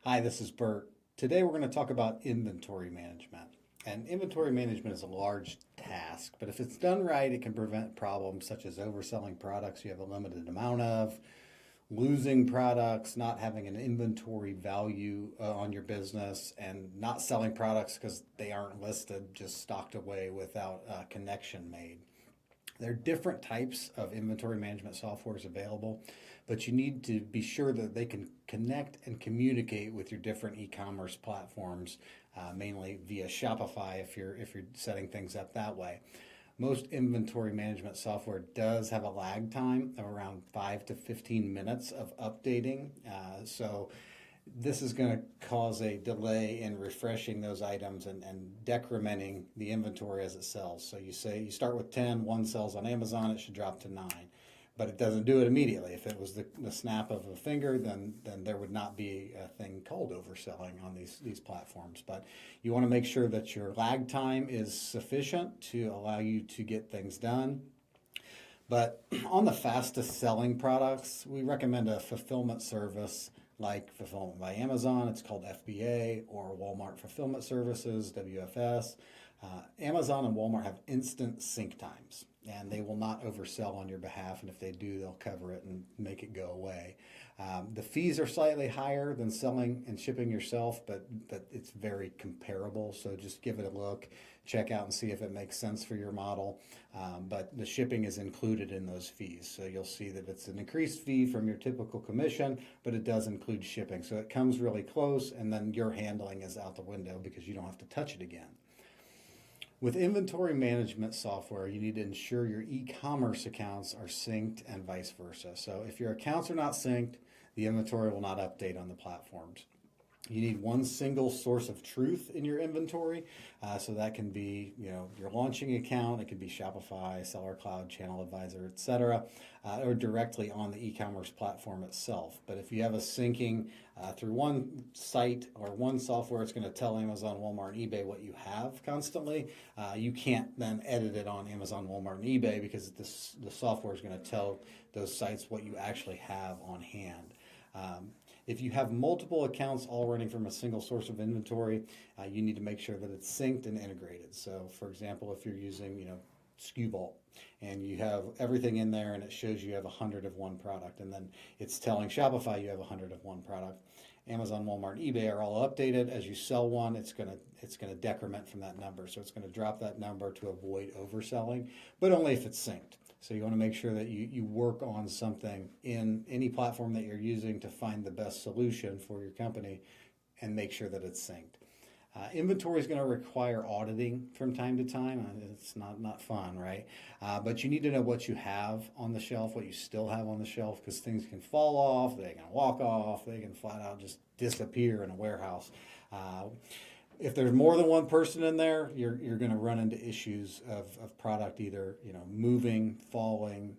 Hi, this is Bert. Today we're going to talk about inventory management. And inventory management is a large task, but if it's done right, it can prevent problems such as overselling products you have a limited amount of, losing products, not having an inventory value on your business, and not selling products because they aren't listed, just stocked away without a connection made. There are different types of inventory management softwares available, but you need to be sure that they can connect and communicate with your different e-commerce platforms, mainly via Shopify if you're setting things up that way. Most inventory management software does have a lag time of around 5 to 15 minutes of updating. So this is going to cause a delay in refreshing those items and decrementing the inventory as it sells. So you start with 10, one sells on Amazon, it should drop to 9. But it doesn't do it immediately. If it was the snap of a finger, then there would not be a thing called overselling on these platforms. But you want to make sure that your lag time is sufficient to allow you to get things done. But on the fastest selling products, we recommend a fulfillment service like Fulfillment by Amazon. It's called FBA, or Walmart Fulfillment Services, WFS. Amazon and Walmart have instant sync times, and they will not oversell on your behalf. And if they do, they'll cover it and make it go away. The fees are slightly higher than selling and shipping yourself, but it's very comparable. So just give it a look, check out and see if it makes sense for your model. But the shipping is included in those fees. So you'll see that it's an increased fee from your typical commission, but it does include shipping. So it comes really close, and then your handling is out the window because you don't have to touch it again. With inventory management software, you need to ensure your e-commerce accounts are synced and vice versa. So if your accounts are not synced, the inventory will not update on the platforms. You need one single source of truth in your inventory. So that can be, your launching account. It could be Shopify, Seller Cloud, Channel Advisor, etc., or directly on the e-commerce platform itself. But if you have a syncing through one site or one software, it's going to tell Amazon, Walmart, and eBay what you have constantly. You can't then edit it on Amazon, Walmart, and eBay because the software is going to tell those sites what you actually have on hand. If you have multiple accounts all running from a single source of inventory, you need to make sure that it's synced and integrated. So, for example, if you're using, SKU Vault and you have everything in there and it shows you have 100 of one product, and then it's telling Shopify you have 100 of one product. Amazon, Walmart, and eBay are all updated. As you sell one, it's gonna decrement from that number. So it's going to drop that number to avoid overselling, but only if it's synced. So you want to make sure that you work on something in any platform that you're using to find the best solution for your company and make sure that it's synced. Inventory is going to require auditing from time to time. It's not fun, right? But you need to know what you have on the shelf, what you still have on the shelf, because things can fall off, they can walk off, they can flat out just disappear in a warehouse. If there's more than one person in there, you're going to run into issues of product either moving, falling,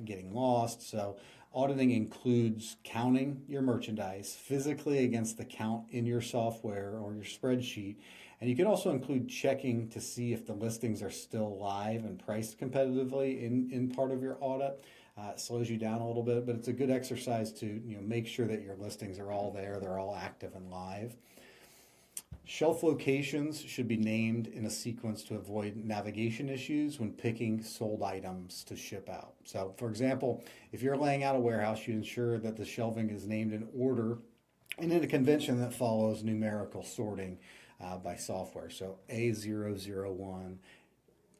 getting lost. So auditing includes counting your merchandise physically against the count in your software or your spreadsheet. And you can also include checking to see if the listings are still live and priced competitively in part of your audit. It slows you down a little bit, but it's a good exercise to make sure that your listings are all there, they're all active and live. Shelf locations should be named in a sequence to avoid navigation issues when picking sold items to ship out. So, for example, if you're laying out a warehouse, you ensure that the shelving is named in order and in a convention that follows numerical sorting by software. So A001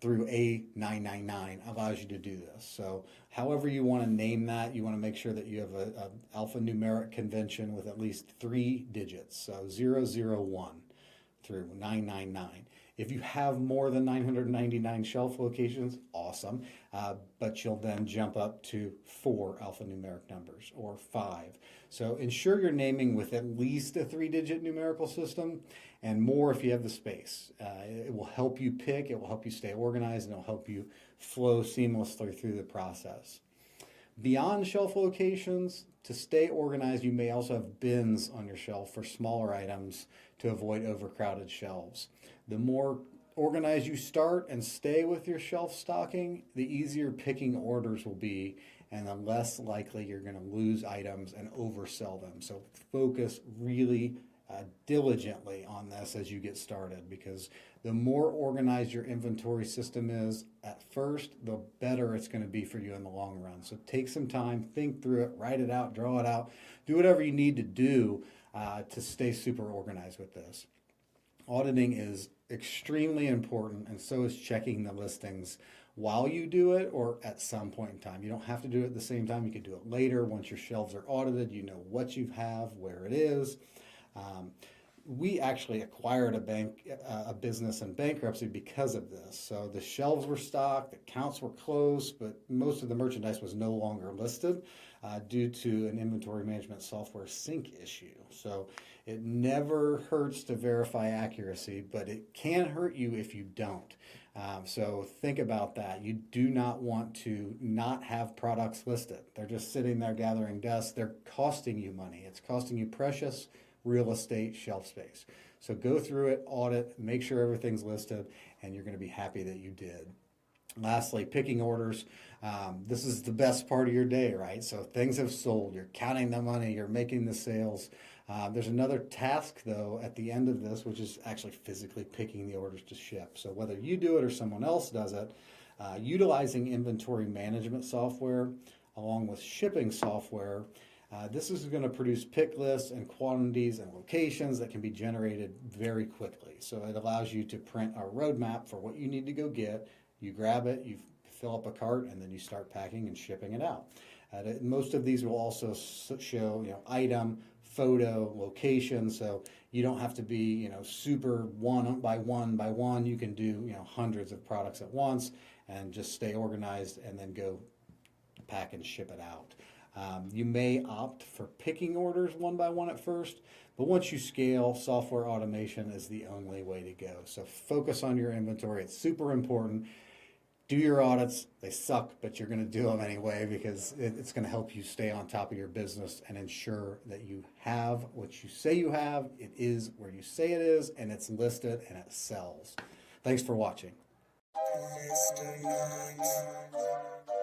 through A999 allows you to do this. So however you want to name that, you want to make sure that you have an alphanumeric convention with at least 3 digits. So 001 through 999. If you have more than 999 shelf locations, awesome. But you'll then jump up to 4 alphanumeric numbers or 5. So ensure you're naming with at least a 3-digit numerical system, and more if you have the space. It will help you pick, it will help you stay organized, and it will help you flow seamlessly through the process. Beyond shelf locations, to stay organized, you may also have bins on your shelf for smaller items to avoid overcrowded shelves. The more organized you start and stay with your shelf stocking, the easier picking orders will be, and the less likely you're going to lose items and oversell them. So focus really diligently on this as you get started, because the more organized your inventory system is at first, the better it's going to be for you in the long run. So take some time, think through it, write it out, draw it out, do whatever you need to do to stay super organized with this. Auditing is extremely important, and so is checking the listings while you do it or at some point in time. You don't have to do it at the same time. You can do it later once your shelves are audited. You know what you have, where it is. We actually acquired a business in bankruptcy because of this. So the shelves were stocked, the counts were closed, but most of the merchandise was no longer listed due to an inventory management software sync issue. So it never hurts to verify accuracy, but it can hurt you if you don't. So think about that. You do not want to not have products listed. They're just sitting there gathering dust. They're costing you money. It's costing you precious real estate shelf space. So go through it, audit, make sure everything's listed, and you're going to be happy that you did. Lastly, picking orders. This is the best part of your day, right? So things have sold, you're counting the money, you're making the sales. There's another task, though, at the end of this, which is actually physically picking the orders to ship. So whether you do it or someone else does it, utilizing inventory management software along with shipping software, this is going to produce pick lists and quantities and locations that can be generated very quickly. So it allows you to print a roadmap for what you need to go get. You grab it, you fill up a cart, and then you start packing and shipping it out. Most of these will also show, item, photo, location, so you don't have to be, super one by one. You can do, hundreds of products at once and just stay organized and then go pack and ship it out. You may opt for picking orders one by one at first, but once you scale, software automation is the only way to go. So focus on your inventory. It's super important. Do your audits. They suck, but you're going to do them anyway because it's going to help you stay on top of your business and ensure that you have what you say you have, it is where you say it is, and it's listed and it sells. Thanks for watching. Mr. Knight.